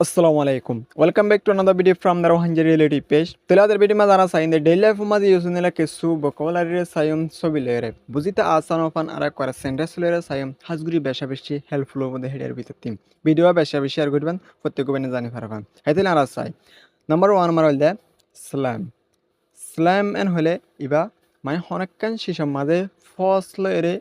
Assalamu alaikum. Welcome back to another video from the Rohingya Reality page. Telader video ma jana sayin the daily life ma using la kesu vocabulary sayum sobilere. Buzita asan ofan ara kwara sentence lere sayum hasguri besha beshi helpful over the header bitatim. Video besha beshi share gudban fotte ko bene jani faraban. Hatil ara say. Number 1 mar holde slam. Slam en hole iba মানে হনক্কান শিশম মাঝে ফসলেরে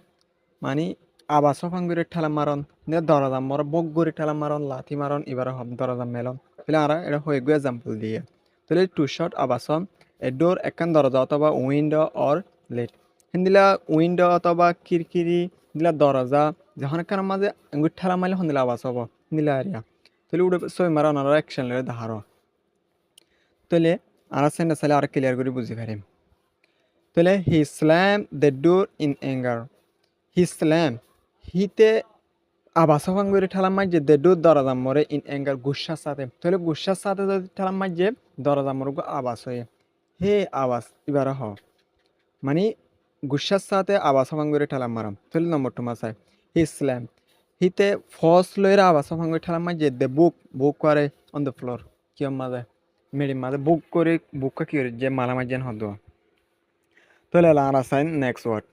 মানে আবাস ফাঙ্গুরে ঠেলা মারন নে দরজাম মর বগ্গুরি ঠেলা মারন লাথি মারন এবারে হব দরজাম মেলন তাহলে আর এটা হয়ে গিয়ে এক্সাম্পল দিয়ে তাহলে টু শট আবাসন এ ডোর একখান দরজা অথবা উইন্ডো অর লেট হিন্দিলা উইন্ডো অথবা খিড়কিরি দিলা দরজা যখন একখান মাঝে আঙ্গুর ঠেলা মারলে হন্দিলা আবাস হব নিলা এরিয়া তাহলে উড়ে সই মারা ওনারা অ্যাকশন লেগে দাহার তাহলে আর সেন্টেন্স আর ক্লিয়ার করে বুঝি পারিম তাহলে he slam the door in anger he slam হিতে আবাসা ভাঙ্গুরে ঠেলাম মাঝে দে ডোর দরজা মরে ইন অ্যাঙ্গার গুসার সাথে তাহলে গুসার সাথে যদি ঠেলাম মাঝে দরজা মরে আবাস হয়ে হে আবাস এবার হ মানে গুসার সাথে আবাসা ভাঙ্গুরে ঠেলাম মারাম তাহলে নম্বর টু মাসায় হি স্ল্যাম হিতে ফস লয়ের আবাসা ভাঙ্গুরে ঠেলাম মাঝে দে বুক করে অন দ্য ফ্লোর কি মাঝে মেডি মাঝে বুক করে বুকটা কি করে যে মালা মাঝেন হদ তাহলে আর আসাইন নেক্সট ওয়ার্ড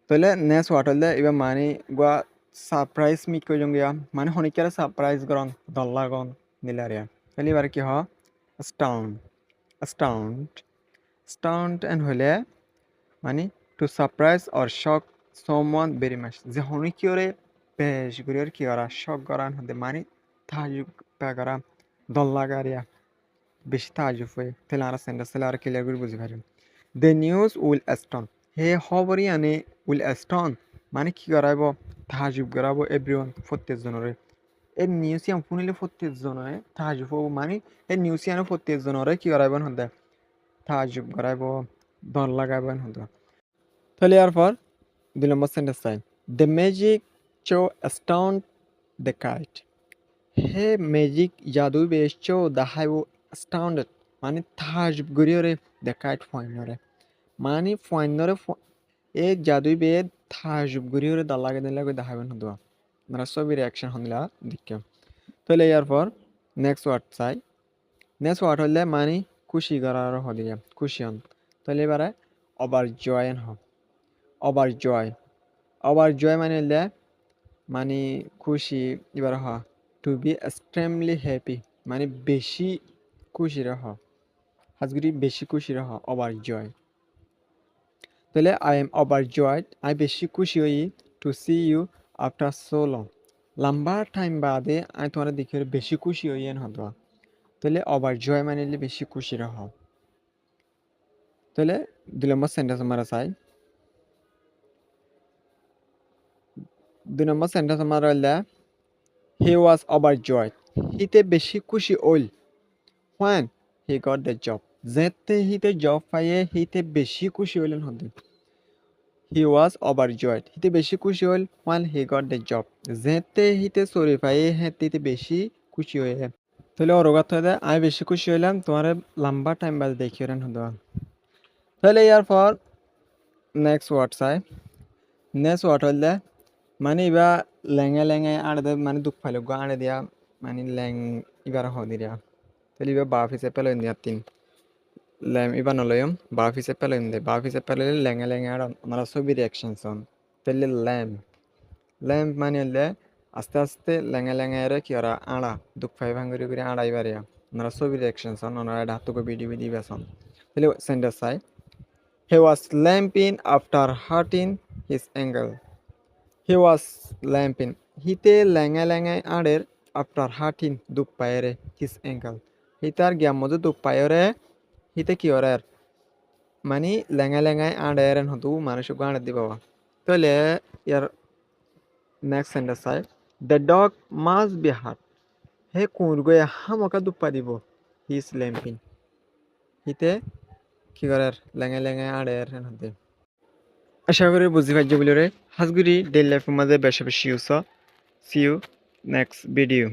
তাহলে নেক্সট ওয়ার্ড হলে এবার মানে গোয়া সারপ্রাইজ মি কই জঙ্গিয়া মানে হনিকারে সারপ্রাইজ গরন দল্লা গন নিলারিয়া তাহলে এবার কি হ স্টাউন্ড স্টাউন্ড স্টাউন্ড এন্ড হলে মানে to surprise or shock someone very much যে হনিকিরে বেশ গুরিয়ার কি করা শক গরান হতে মানে তাজুব পাগরা দল্লা গারিয়া বেশি তাজুব হয়ে তাহলে আর সেন্টেন্স আর ক্লিয়ার করে বুঝি পারেন দ্য নিউজ উইল অ্যাস্টন হে খবরই আনে উইল অ্যাস্টন মানে কি করাইব তাহাজুব করাব এভরিওয়ান প্রত্যেকজনরে এই নিউজিয়াম শুনিলে প্রত্যেকজনে তাহাজুব হব মানে এই নিউজিয়ামে প্রত্যেকজনরে কি করাইব হতে তাহাজুব করাইব দল লাগাইব হতে তাহলে এরপর 2 নম্বর সেন্টেন্স চাই the magic show astound the kite হে ম্যাজিক জাদু বেশ শো দেখাইব অ্যাস্টাউন্ডেড মানে তাহাজুব করিয়রে দ্য কাইট ফাইনরে মানে ফাইনরে এক জাদুই বে তাহাজুব গরিয়রে দাল্লাগে দিলাগে দেখাবেন হতো মানে সবই রিয়াকশন হনলা দিকে তাহলে এরপর নেক্সট ওয়ার্ড চাই নেক্সট ওয়ার্ড হলে মানে খুশি করার হদিয়া খুশি হন তাহলে এবারে ওভার জয় হ ওভার জয় মানে হলে মানে খুশি এবার হ টু বি এক্সট্রিমলি হ্যাপি মানে বেশি খুশি রহ হাজগুড়ি বেশি খুশি রহ ওভার জয় তাহলে আই এম ওভারজয়েড আমি বেশি খুশি হই to see you after so long লম্বা টাইম বাদে আমি তোমার দেখে বেশি খুশি হই এন হতো তাহলে ওভারজয় মানে বেশি খুশি রহ তাহলে 2 নম্বর সেন্টেন্স আমার চাই 2 নম্বর সেন্টেন্স আমার হইলে হি ওয়াজ ওভারজয়েড হিতে বেশি খুশি হইল when he got the job যেতে হিতে জব পাইয়ে হিতে বেশি খুশি হইলেন হতে He was overjoyed. হিতে বেশি খুশি হল when he got the job. যেতে হিতে সরি পাইয়ে হেতে বেশি খুশি হয়ে তাহলে ওর কথা হয়ে আমি বেশি খুশি হইলাম তোমার লম্বা টাইম বাদে দেখি রেন হতো তাহলে ইয়ার পর নেক্সট ওয়ার্ড চাই নেক্সট ওয়ার্ড হলে মানে ইবা লেঙে আড়ে দে মানে দুঃখ পাইল গো আড়ে দিয়া মানে ল্যাং ইবার হদিয়া তাহলে ইবা বাপ হিসেবে পেল দিয়া 3 ল্যাম ইবা নলয়ম বাপ হিসেবে পেলেন দে বাপ হিসেবে পেলে লেঙে আর আমরা ছবি রিয়াকশন সন তাহলে ল্যাম্প মানে হলে আস্তে আস্তে লেঙে রে কি ওরা আড়া দুঃখ পাই ভাঙ্গুরি করে আড়াই বাড়িয়া ওনারা ছবি রিয়াকশন সন ওনারা ধাতুকে বিডি বেসন তাহলে সেন্টার চাই হি ওয়াজ ল্যাম্পিং আফটার হার্টিং হিজ অ্যাঙ্গেল হি ওয়াজ ল্যাম্পিং হিতে লেঙে আড়ের আফটার হার্টিং দুঃখ পায় রে হিজ অ্যাঙ্গেল হিতার গিয়ার মধ্যে দুঃখ পায় রে হিতে কি ওর মানে লেঙাই আড়ের হতো মানুষকে আড়ে দিব তাহলে ইয়ার নেক্সট সেন্টেন্স চাই the dog must be hurt হে কোন গয়ে হামকা দুপ্পা দিব হি ইজ ল্যাম্পিং হিতে কি করার লেঙাই আড়ের হতে আশা করি বুঝি পাইছো বলে রে হাজগুড়ি ডেইলি লাইফের মাঝে বেশি use see you next video